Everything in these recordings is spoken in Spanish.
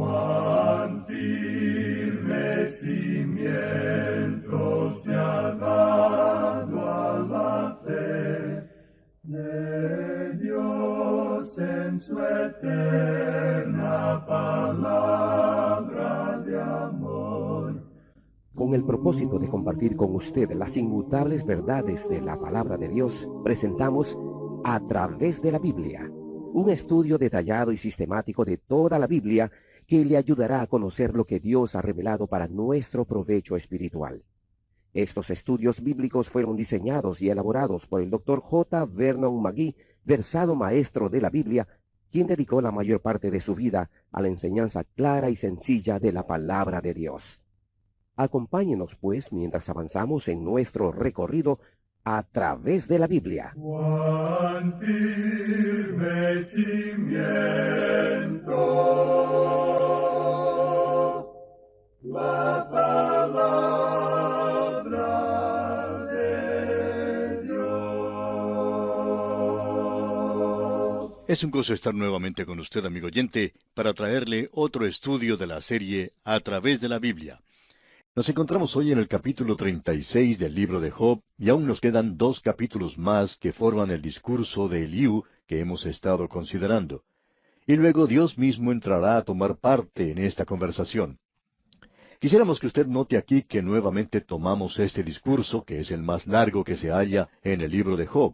Cuán firme cimiento se ha dado a la fe de Dios en su eterna palabra de amor. Con el propósito de compartir con usted las inmutables verdades de la palabra de Dios, presentamos A través de la Biblia, un estudio detallado y sistemático de toda la Biblia que le ayudará a conocer lo que Dios ha revelado para nuestro provecho espiritual. Estos estudios bíblicos fueron diseñados y elaborados por el Dr. J. Vernon McGee, versado maestro de la Biblia, quien dedicó la mayor parte de su vida a la enseñanza clara y sencilla de la palabra de Dios. Acompáñenos, pues, mientras avanzamos en nuestro recorrido a través de la Biblia. Cuán firme cimiento la palabra de Dios. Es un gozo estar nuevamente con usted, amigo oyente, para traerle otro estudio de la serie A través de la Biblia. Nos encontramos hoy en el capítulo 36 del libro de Job, y aún nos quedan 2 capítulos más que forman el discurso de Eliú que hemos estado considerando. Y luego Dios mismo entrará a tomar parte en esta conversación. Quisiéramos que usted note aquí que nuevamente tomamos este discurso, que es el más largo que se halla en el libro de Job.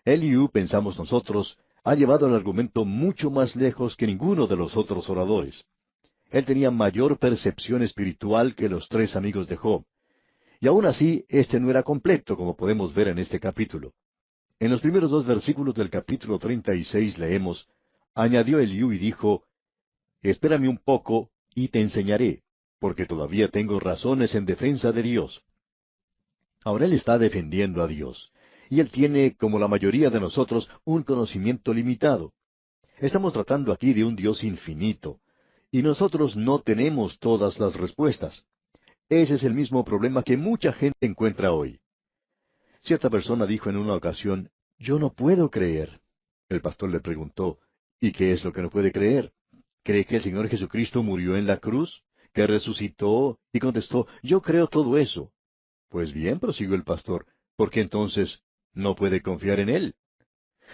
Eliú, pensamos nosotros, ha llevado el argumento mucho más lejos que ninguno de los otros oradores. Él tenía mayor percepción espiritual que los 3 amigos de Job. Y aún así, este no era completo, como podemos ver en este capítulo. En los primeros 2 versículos del capítulo 36 leemos, añadió Eliú y dijo, espérame un poco y te enseñaré, porque todavía tengo razones en defensa de Dios. Ahora él está defendiendo a Dios, y él tiene, como la mayoría de nosotros, un conocimiento limitado. Estamos tratando aquí de un Dios infinito, y nosotros no tenemos todas las respuestas. Ese es el mismo problema que mucha gente encuentra hoy. Cierta persona dijo en una ocasión, yo no puedo creer. El pastor le preguntó, ¿y qué es lo que no puede creer? ¿Cree que el Señor Jesucristo murió en la cruz? ¿Que resucitó? Y contestó, yo creo todo eso. Pues bien, prosiguió el pastor, ¿por qué entonces no puede confiar en Él?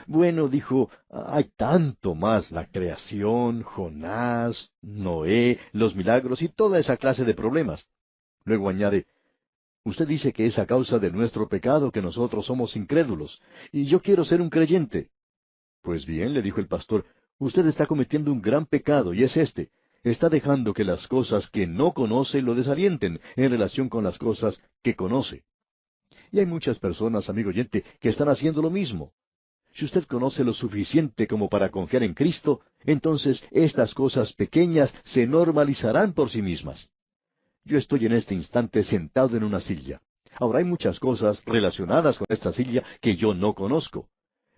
Bueno, dijo, hay tanto más, la creación, Jonás, Noé, los milagros y toda esa clase de problemas. Luego añade, usted dice que es a causa de nuestro pecado que nosotros somos incrédulos, y yo quiero ser un creyente. Pues bien, le dijo el pastor, usted está cometiendo un gran pecado, y es este. Está dejando que las cosas que no conoce lo desalienten en relación con las cosas que conoce. Y hay muchas personas, amigo oyente, que están haciendo lo mismo. Si usted conoce lo suficiente como para confiar en Cristo, entonces estas cosas pequeñas se normalizarán por sí mismas. Yo estoy en este instante sentado en una silla. Ahora hay muchas cosas relacionadas con esta silla que yo no conozco.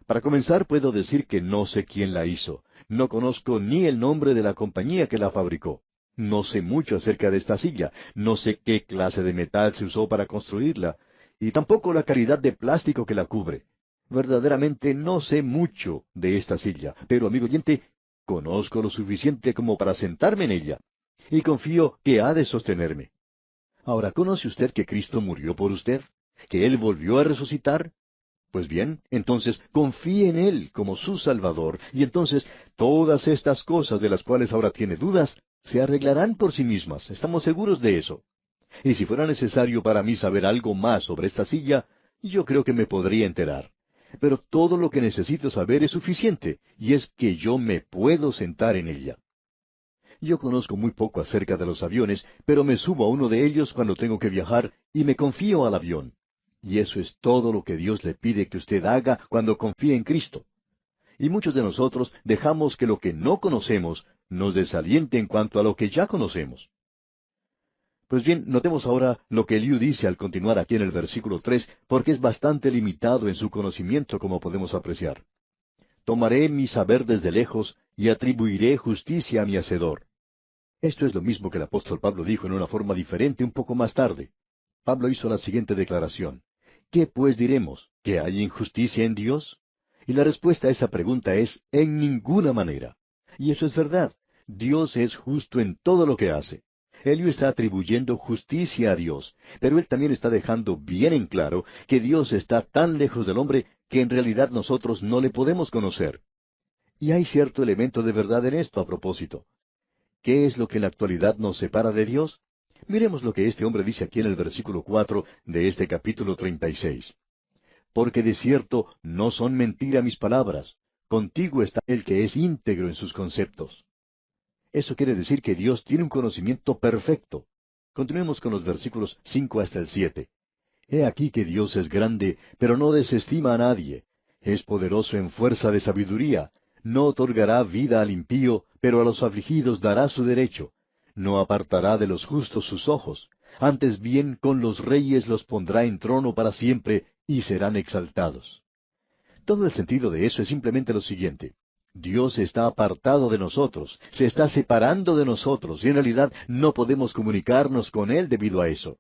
Para comenzar, puedo decir que no sé quién la hizo. No conozco ni el nombre de la compañía que la fabricó. No sé mucho acerca de esta silla. No sé qué clase de metal se usó para construirla. Y tampoco la calidad de plástico que la cubre. Verdaderamente no sé mucho de esta silla, pero amigo oyente, conozco lo suficiente como para sentarme en ella, y confío que ha de sostenerme. Ahora, ¿conoce usted que Cristo murió por usted? ¿Que Él volvió a resucitar? Pues bien, entonces confíe en Él como su Salvador, y entonces todas estas cosas de las cuales ahora tiene dudas, se arreglarán por sí mismas, estamos seguros de eso. Y si fuera necesario para mí saber algo más sobre esta silla, yo creo que me podría enterar. Pero todo lo que necesito saber es suficiente, y es que yo me puedo sentar en ella. Yo conozco muy poco acerca de los aviones, pero me subo a uno de ellos cuando tengo que viajar y me confío al avión. Y eso es todo lo que Dios le pide que usted haga cuando confíe en Cristo. Y muchos de nosotros dejamos que lo que no conocemos nos desaliente en cuanto a lo que ya conocemos. Pues bien, notemos ahora lo que Eliú dice al continuar aquí en el versículo 3, porque es bastante limitado en su conocimiento, como podemos apreciar. Tomaré mi saber desde lejos y atribuiré justicia a mi Hacedor. Esto es lo mismo que el apóstol Pablo dijo en una forma diferente un poco más tarde. Pablo hizo la siguiente declaración. ¿Qué pues diremos? ¿Que hay injusticia en Dios? Y la respuesta a esa pregunta es, en ninguna manera. Y eso es verdad. Dios es justo en todo lo que hace. Eliú está atribuyendo justicia a Dios, pero él también está dejando bien en claro que Dios está tan lejos del hombre que en realidad nosotros no le podemos conocer. Y hay cierto elemento de verdad en esto a propósito. ¿Qué es lo que en la actualidad nos separa de Dios? Miremos lo que este hombre dice aquí en el versículo 4 de este capítulo 36. Porque de cierto no son mentira mis palabras. Contigo está el que es íntegro en sus conceptos. Eso quiere decir que Dios tiene un conocimiento perfecto. Continuemos con los versículos 5 hasta el 7. He aquí que Dios es grande, pero no desestima a nadie. Es poderoso en fuerza de sabiduría. No otorgará vida al impío, pero a los afligidos dará su derecho. No apartará de los justos sus ojos. Antes bien con los reyes los pondrá en trono para siempre, y serán exaltados. Todo el sentido de eso es simplemente lo siguiente. Dios está apartado de nosotros, se está separando de nosotros, y en realidad no podemos comunicarnos con Él debido a eso.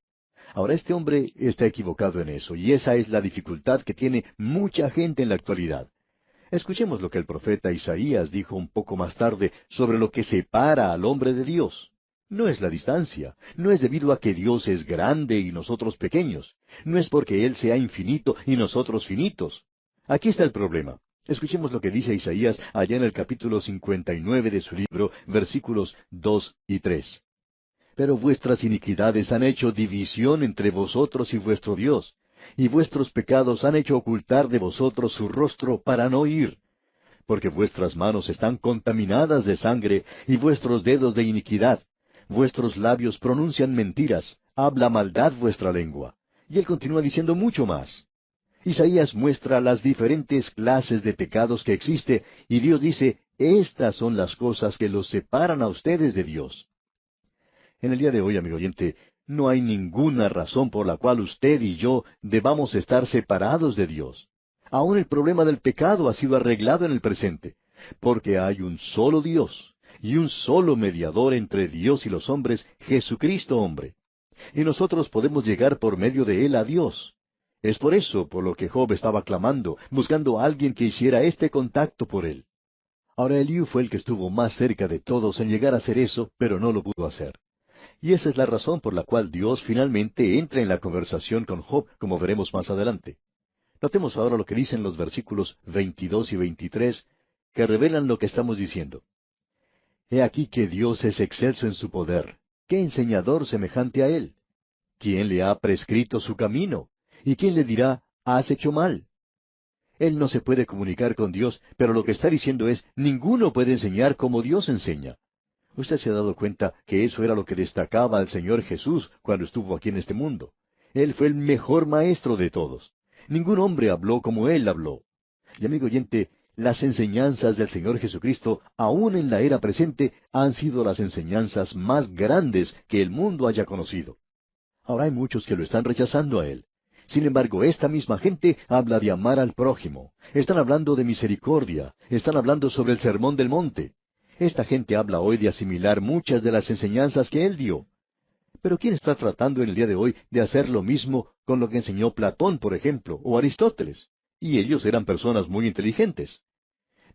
Ahora, este hombre está equivocado en eso, y esa es la dificultad que tiene mucha gente en la actualidad. Escuchemos lo que el profeta Isaías dijo un poco más tarde sobre lo que separa al hombre de Dios. No es la distancia, no es debido a que Dios es grande y nosotros pequeños, no es porque Él sea infinito y nosotros finitos. Aquí está el problema. Escuchemos lo que dice Isaías allá en el capítulo 59 de su libro, versículos 2 y 3. Pero vuestras iniquidades han hecho división entre vosotros y vuestro Dios, y vuestros pecados han hecho ocultar de vosotros su rostro para no ir. Porque vuestras manos están contaminadas de sangre, y vuestros dedos de iniquidad. Vuestros labios pronuncian mentiras, habla maldad vuestra lengua. Y él continúa diciendo mucho más. Isaías muestra las diferentes clases de pecados que existe, y Dios dice, estas son las cosas que los separan a ustedes de Dios. En el día de hoy, amigo oyente, no hay ninguna razón por la cual usted y yo debamos estar separados de Dios. Aún el problema del pecado ha sido arreglado en el presente, porque hay un solo Dios, y un solo mediador entre Dios y los hombres, Jesucristo hombre. Y nosotros podemos llegar por medio de Él a Dios. Es por eso por lo que Job estaba clamando, buscando a alguien que hiciera este contacto por él. Ahora Eliú fue el que estuvo más cerca de todos en llegar a hacer eso, pero no lo pudo hacer. Y esa es la razón por la cual Dios finalmente entra en la conversación con Job, como veremos más adelante. Notemos ahora lo que dicen los versículos 22 y 23, que revelan lo que estamos diciendo. He aquí que Dios es excelso en su poder. ¿Qué enseñador semejante a Él? ¿Quién le ha prescrito su camino? ¿Y quién le dirá, has hecho mal? Él no se puede comunicar con Dios, pero lo que está diciendo es, ninguno puede enseñar como Dios enseña. Usted se ha dado cuenta que eso era lo que destacaba al Señor Jesús cuando estuvo aquí en este mundo. Él fue el mejor maestro de todos. Ningún hombre habló como Él habló. Y amigo oyente, las enseñanzas del Señor Jesucristo, aún en la era presente, han sido las enseñanzas más grandes que el mundo haya conocido. Ahora hay muchos que lo están rechazando a Él. Sin embargo, esta misma gente habla de amar al prójimo. Están hablando de misericordia. Están hablando sobre el sermón del monte. Esta gente habla hoy de asimilar muchas de las enseñanzas que Él dio. Pero ¿quién está tratando en el día de hoy de hacer lo mismo con lo que enseñó Platón, por ejemplo, o Aristóteles? Y ellos eran personas muy inteligentes.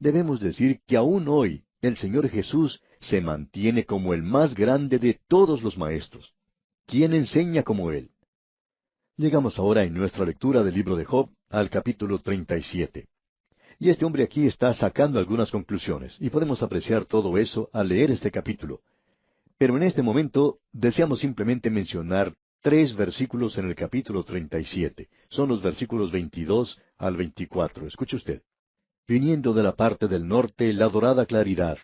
Debemos decir que aún hoy el Señor Jesús se mantiene como el más grande de todos los maestros. ¿Quién enseña como Él? Llegamos ahora en nuestra lectura del libro de Job al capítulo 37. Y este hombre aquí está sacando algunas conclusiones, y podemos apreciar todo eso al leer este capítulo. Pero en este momento deseamos simplemente mencionar 3 versículos en el capítulo 37. Son los versículos 22 al 24. Escuche usted. Viniendo de la parte del norte la dorada claridad.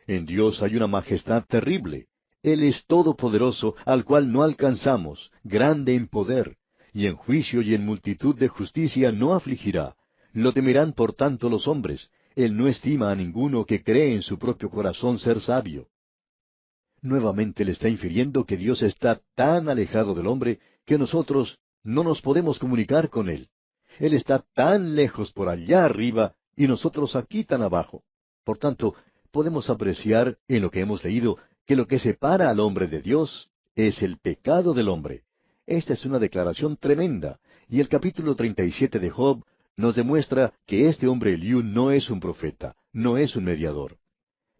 En Dios hay una majestad terrible. Él es todopoderoso, al cual no alcanzamos, grande en poder, y en juicio y en multitud de justicia no afligirá. Lo temerán por tanto los hombres. Él no estima a ninguno que cree en su propio corazón ser sabio. Nuevamente le está infiriendo que Dios está tan alejado del hombre que nosotros no nos podemos comunicar con Él. Él está tan lejos por allá arriba y nosotros aquí tan abajo. Por tanto, podemos apreciar en lo que hemos leído que lo que separa al hombre de Dios es el pecado del hombre. Esta es una declaración tremenda, y el capítulo 37 de Job nos demuestra que este hombre Eliú no es un profeta, no es un mediador.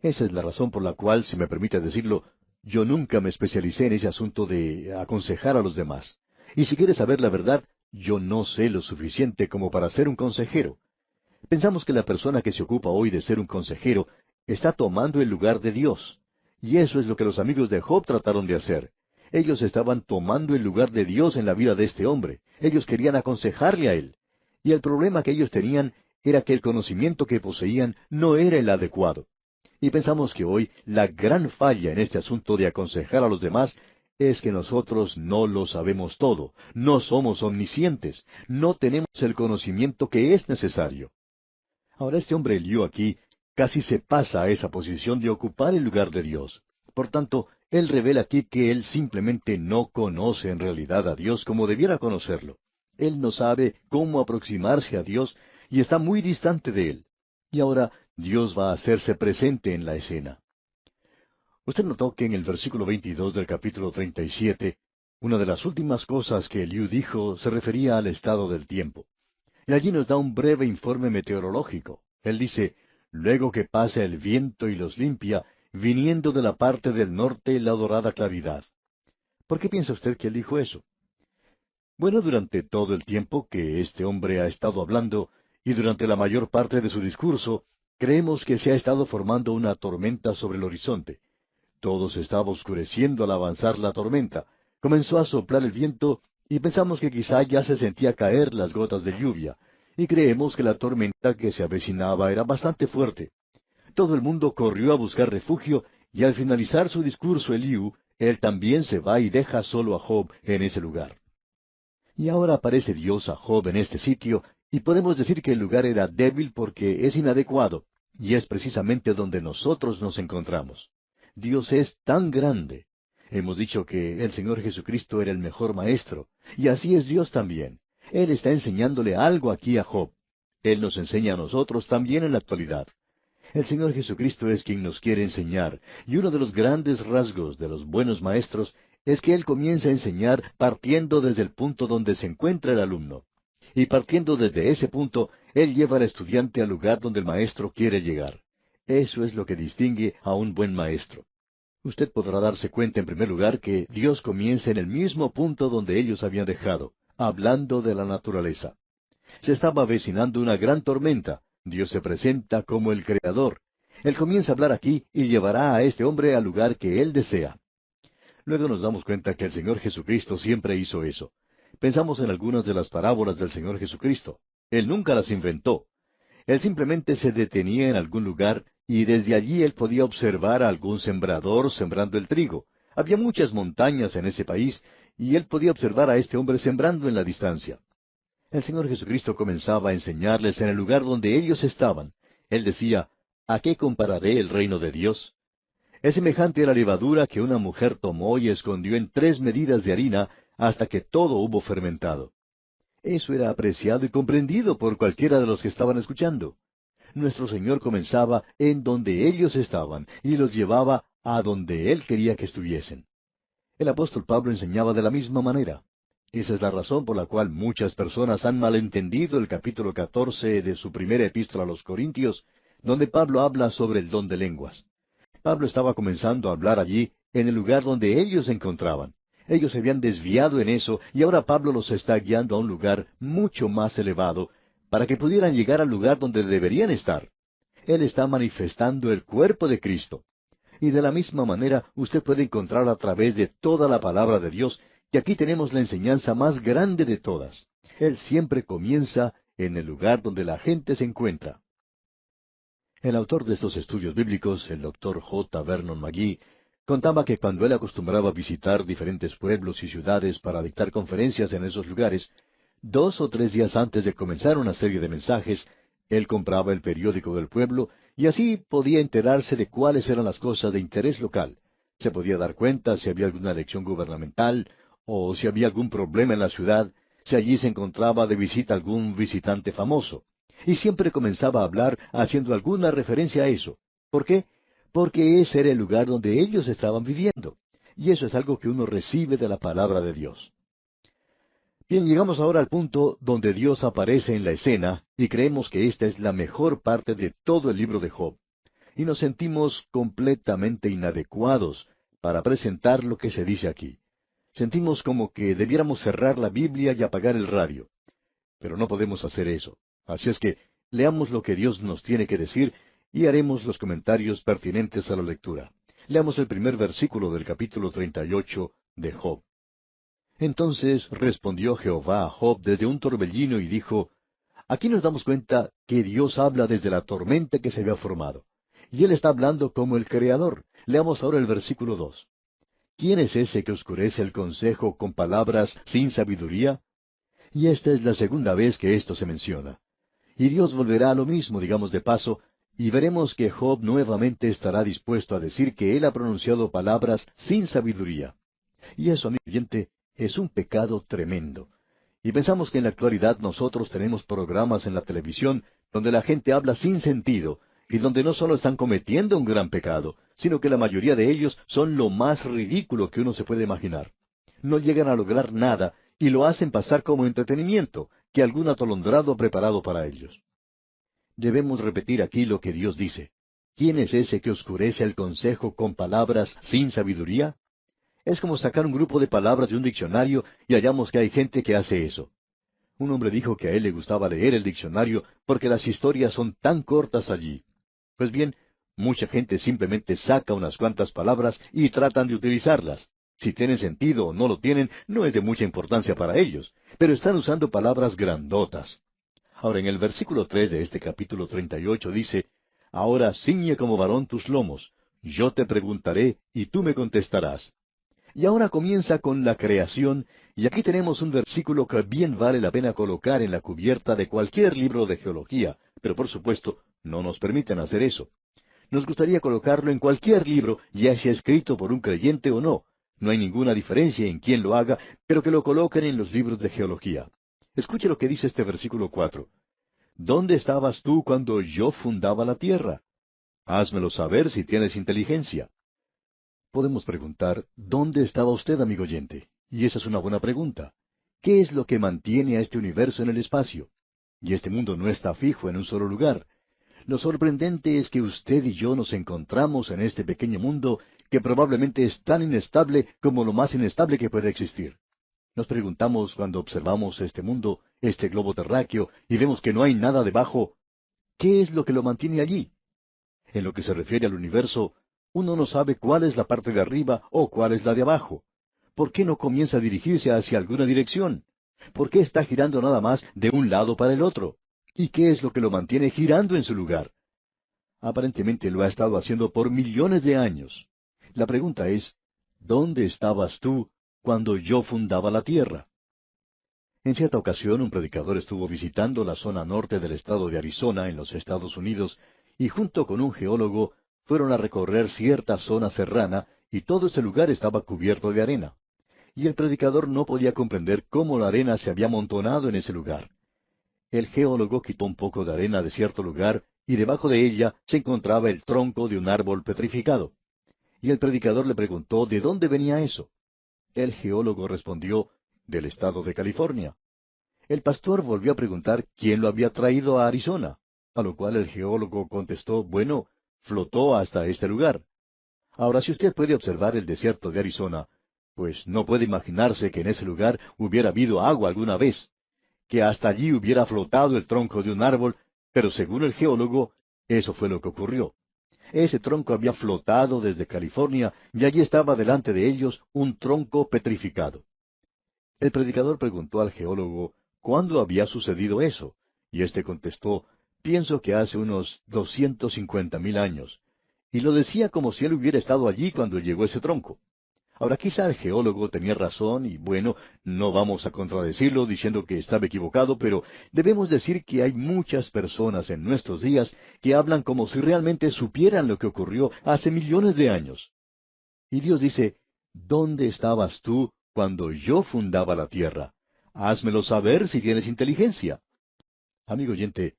Esa es la razón por la cual, si me permite decirlo, yo nunca me especialicé en ese asunto de aconsejar a los demás. Y si quiere saber la verdad, yo no sé lo suficiente como para ser un consejero. Pensamos que la persona que se ocupa hoy de ser un consejero está tomando el lugar de Dios. Y eso es lo que los amigos de Job trataron de hacer. Ellos estaban tomando el lugar de Dios en la vida de este hombre. Ellos querían aconsejarle a él. Y el problema que ellos tenían era que el conocimiento que poseían no era el adecuado. Y pensamos que hoy la gran falla en este asunto de aconsejar a los demás es que nosotros no lo sabemos todo, no somos omniscientes, no tenemos el conocimiento que es necesario. Ahora este hombre Eliú aquí casi se pasa a esa posición de ocupar el lugar de Dios. Por tanto, él revela aquí que él simplemente no conoce en realidad a Dios como debiera conocerlo. Él no sabe cómo aproximarse a Dios y está muy distante de él. Y ahora Dios va a hacerse presente en la escena. Usted notó que en el versículo 22 del capítulo 37, una de las últimas cosas que Eliú dijo se refería al estado del tiempo. Y allí nos da un breve informe meteorológico. Él dice, luego que pasa el viento y los limpia, viniendo de la parte del norte la dorada claridad. ¿Por qué piensa usted que él dijo eso? Bueno, durante todo el tiempo que este hombre ha estado hablando, y durante la mayor parte de su discurso, creemos que se ha estado formando una tormenta sobre el horizonte. Todo se estaba oscureciendo al avanzar la tormenta. Comenzó a soplar el viento y pensamos que quizá ya se sentía caer las gotas de lluvia, y creemos que la tormenta que se avecinaba era bastante fuerte. Todo el mundo corrió a buscar refugio, y al finalizar su discurso Eliú, él también se va y deja solo a Job en ese lugar. Y ahora aparece Dios a Job en este sitio, y podemos decir que el lugar era débil porque es inadecuado, y es precisamente donde nosotros nos encontramos. Dios es tan grande. Hemos dicho que el Señor Jesucristo era el mejor maestro, y así es Dios también. Él está enseñándole algo aquí a Job. Él nos enseña a nosotros también en la actualidad. El Señor Jesucristo es quien nos quiere enseñar, y uno de los grandes rasgos de los buenos maestros es que Él comienza a enseñar partiendo desde el punto donde se encuentra el alumno. Y partiendo desde ese punto, Él lleva al estudiante al lugar donde el maestro quiere llegar. Eso es lo que distingue a un buen maestro. Usted podrá darse cuenta en primer lugar que Dios comienza en el mismo punto donde ellos habían dejado, hablando de la naturaleza. Se estaba avecinando una gran tormenta. Dios se presenta como el Creador. Él comienza a hablar aquí y llevará a este hombre al lugar que Él desea. Luego nos damos cuenta que el Señor Jesucristo siempre hizo eso. Pensamos en algunas de las parábolas del Señor Jesucristo. Él nunca las inventó. Él simplemente se detenía en algún lugar y desde allí él podía observar a algún sembrador sembrando el trigo. Había muchas montañas en ese país y él podía observar a este hombre sembrando en la distancia. El Señor Jesucristo comenzaba a enseñarles en el lugar donde ellos estaban. Él decía, ¿a qué compararé el reino de Dios? Es semejante a la levadura que una mujer tomó y escondió en 3 medidas de harina hasta que todo hubo fermentado. Eso era apreciado y comprendido por cualquiera de los que estaban escuchando. Nuestro Señor comenzaba en donde ellos estaban y los llevaba a donde Él quería que estuviesen. El apóstol Pablo enseñaba de la misma manera. Esa es la razón por la cual muchas personas han malentendido el capítulo 14 de su primera epístola a los Corintios, donde Pablo habla sobre el don de lenguas. Pablo estaba comenzando a hablar allí en el lugar donde ellos se encontraban. Ellos se habían desviado en eso y ahora Pablo los está guiando a un lugar mucho más elevado para que pudieran llegar al lugar donde deberían estar. Él está manifestando el cuerpo de Cristo. Y de la misma manera usted puede encontrar a través de toda la palabra de Dios que aquí tenemos la enseñanza más grande de todas. Él siempre comienza en el lugar donde la gente se encuentra. El autor de estos estudios bíblicos, el Dr. J. Vernon McGee, contaba que cuando él acostumbraba a visitar diferentes pueblos y ciudades para dictar conferencias en esos lugares, 2 o 3 días antes de comenzar una serie de mensajes, él compraba el periódico del pueblo y así podía enterarse de cuáles eran las cosas de interés local. Se podía dar cuenta si había alguna elección gubernamental o si había algún problema en la ciudad, si allí se encontraba de visita algún visitante famoso. Y siempre comenzaba a hablar haciendo alguna referencia a eso. ¿Por qué? Porque ese era el lugar donde ellos estaban viviendo. Y eso es algo que uno recibe de la palabra de Dios. Bien, llegamos ahora al punto donde Dios aparece en la escena y creemos que esta es la mejor parte de todo el libro de Job. y nos sentimos completamente inadecuados para presentar lo que se dice aquí. Sentimos como que debiéramos cerrar la Biblia y apagar el radio. Pero no podemos hacer eso. Así es que leamos lo que Dios nos tiene que decir y haremos los comentarios pertinentes a la lectura. Leamos el primer versículo del capítulo 38 de Job. Entonces respondió Jehová a Job desde un torbellino y dijo, aquí nos damos cuenta que Dios habla desde la tormenta que se había formado. Y Él está hablando como el Creador. Leamos ahora el versículo 2. ¿Quién es ese que oscurece el consejo con palabras sin sabiduría? Y esta es la segunda vez que esto se menciona. Y Dios volverá a lo mismo, digamos de paso, y veremos que Job nuevamente estará dispuesto a decir que él ha pronunciado palabras sin sabiduría. Y eso, amigo oyente, es un pecado tremendo. Y pensamos que en la actualidad nosotros tenemos programas en la televisión donde la gente habla sin sentido, y donde no solo están cometiendo un gran pecado, sino que la mayoría de ellos son lo más ridículo que uno se puede imaginar. No llegan a lograr nada, y lo hacen pasar como entretenimiento, que algún atolondrado ha preparado para ellos. Debemos repetir aquí lo que Dios dice. ¿Quién es ese que oscurece el consejo con palabras sin sabiduría? Es como sacar un grupo de palabras de un diccionario y hallamos que hay gente que hace eso. Un hombre dijo que a él le gustaba leer el diccionario porque las historias son tan cortas allí. Pues bien, mucha gente simplemente saca unas cuantas palabras y tratan de utilizarlas. Si tienen sentido o no lo tienen, no es de mucha importancia para ellos, pero están usando palabras grandotas. Ahora, en el versículo 3 de este capítulo 38 dice, ahora ciñe como varón tus lomos, yo te preguntaré y tú me contestarás. Y ahora comienza con la creación, y aquí tenemos un versículo que bien vale la pena colocar en la cubierta de cualquier libro de geología, pero por supuesto no nos permiten hacer eso. Nos gustaría colocarlo en cualquier libro, ya sea escrito por un creyente o no. No hay ninguna diferencia en quién lo haga, pero que lo coloquen en los libros de geología. Escuche lo que dice este versículo 4. ¿Dónde estabas tú cuando yo fundaba la tierra? Házmelo saber si tienes inteligencia. Podemos preguntar, ¿dónde estaba usted, amigo oyente? Y esa es una buena pregunta. ¿Qué es lo que mantiene a este universo en el espacio? Y este mundo no está fijo en un solo lugar. Lo sorprendente es que usted y yo nos encontramos en este pequeño mundo que probablemente es tan inestable como lo más inestable que puede existir. Nos preguntamos cuando observamos este mundo, este globo terráqueo, y vemos que no hay nada debajo, ¿qué es lo que lo mantiene allí? En lo que se refiere al universo, uno no sabe cuál es la parte de arriba o cuál es la de abajo. ¿Por qué no comienza a dirigirse hacia alguna dirección? ¿Por qué está girando nada más de un lado para el otro? ¿Y qué es lo que lo mantiene girando en su lugar? Aparentemente lo ha estado haciendo por millones de años. La pregunta es, ¿dónde estabas tú cuando yo fundaba la tierra? En cierta ocasión un predicador estuvo visitando la zona norte del estado de Arizona, en los Estados Unidos, y junto con un geólogo fueron a recorrer cierta zona serrana, y todo ese lugar estaba cubierto de arena. Y el predicador no podía comprender cómo la arena se había amontonado en ese lugar. El geólogo quitó un poco de arena de cierto lugar, y debajo de ella se encontraba el tronco de un árbol petrificado. Y el predicador le preguntó de dónde venía eso. El geólogo respondió, del estado de California. El pastor volvió a preguntar quién lo había traído a Arizona, a lo cual el geólogo contestó, bueno, flotó hasta este lugar. Ahora, si usted puede observar el desierto de Arizona, pues no puede imaginarse que en ese lugar hubiera habido agua alguna vez, que hasta allí hubiera flotado el tronco de un árbol, pero según el geólogo, eso fue lo que ocurrió. Ese tronco había flotado desde California y allí estaba delante de ellos un tronco petrificado. El predicador preguntó al geólogo cuándo había sucedido eso, y éste contestó, pienso que hace unos 250,000 años, y lo decía como si él hubiera estado allí cuando llegó ese tronco. Ahora quizá el geólogo tenía razón, y bueno, no vamos a contradecirlo diciendo que estaba equivocado, pero debemos decir que hay muchas personas en nuestros días que hablan como si realmente supieran lo que ocurrió hace millones de años. Y Dios dice, ¿dónde estabas tú cuando yo fundaba la tierra? Házmelo saber si tienes inteligencia. Amigo oyente,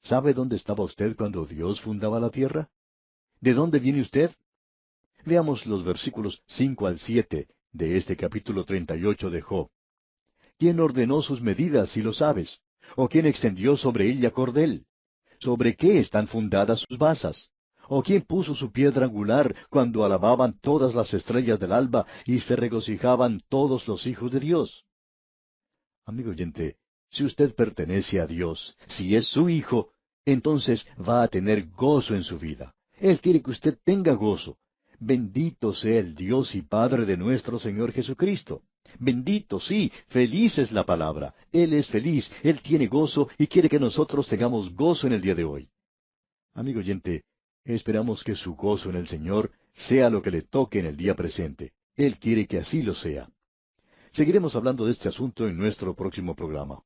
¿sabe dónde estaba usted cuando Dios fundaba la tierra? ¿De dónde viene usted? Veamos los versículos 5 al 7 de este capítulo 38 de Job. ¿Quién ordenó sus medidas, si lo sabes? ¿O quién extendió sobre ella cordel? ¿Sobre qué están fundadas sus basas? ¿O quién puso su piedra angular cuando alababan todas las estrellas del alba y se regocijaban todos los hijos de Dios? Amigo oyente, si usted pertenece a Dios, si es su hijo, entonces va a tener gozo en su vida. Él quiere que usted tenga gozo. Bendito sea el Dios y Padre de nuestro Señor Jesucristo. Bendito, sí, feliz es la palabra. Él es feliz, Él tiene gozo y quiere que nosotros tengamos gozo en el día de hoy. Amigo oyente, esperamos que su gozo en el Señor sea lo que le toque en el día presente. Él quiere que así lo sea. Seguiremos hablando de este asunto en nuestro próximo programa.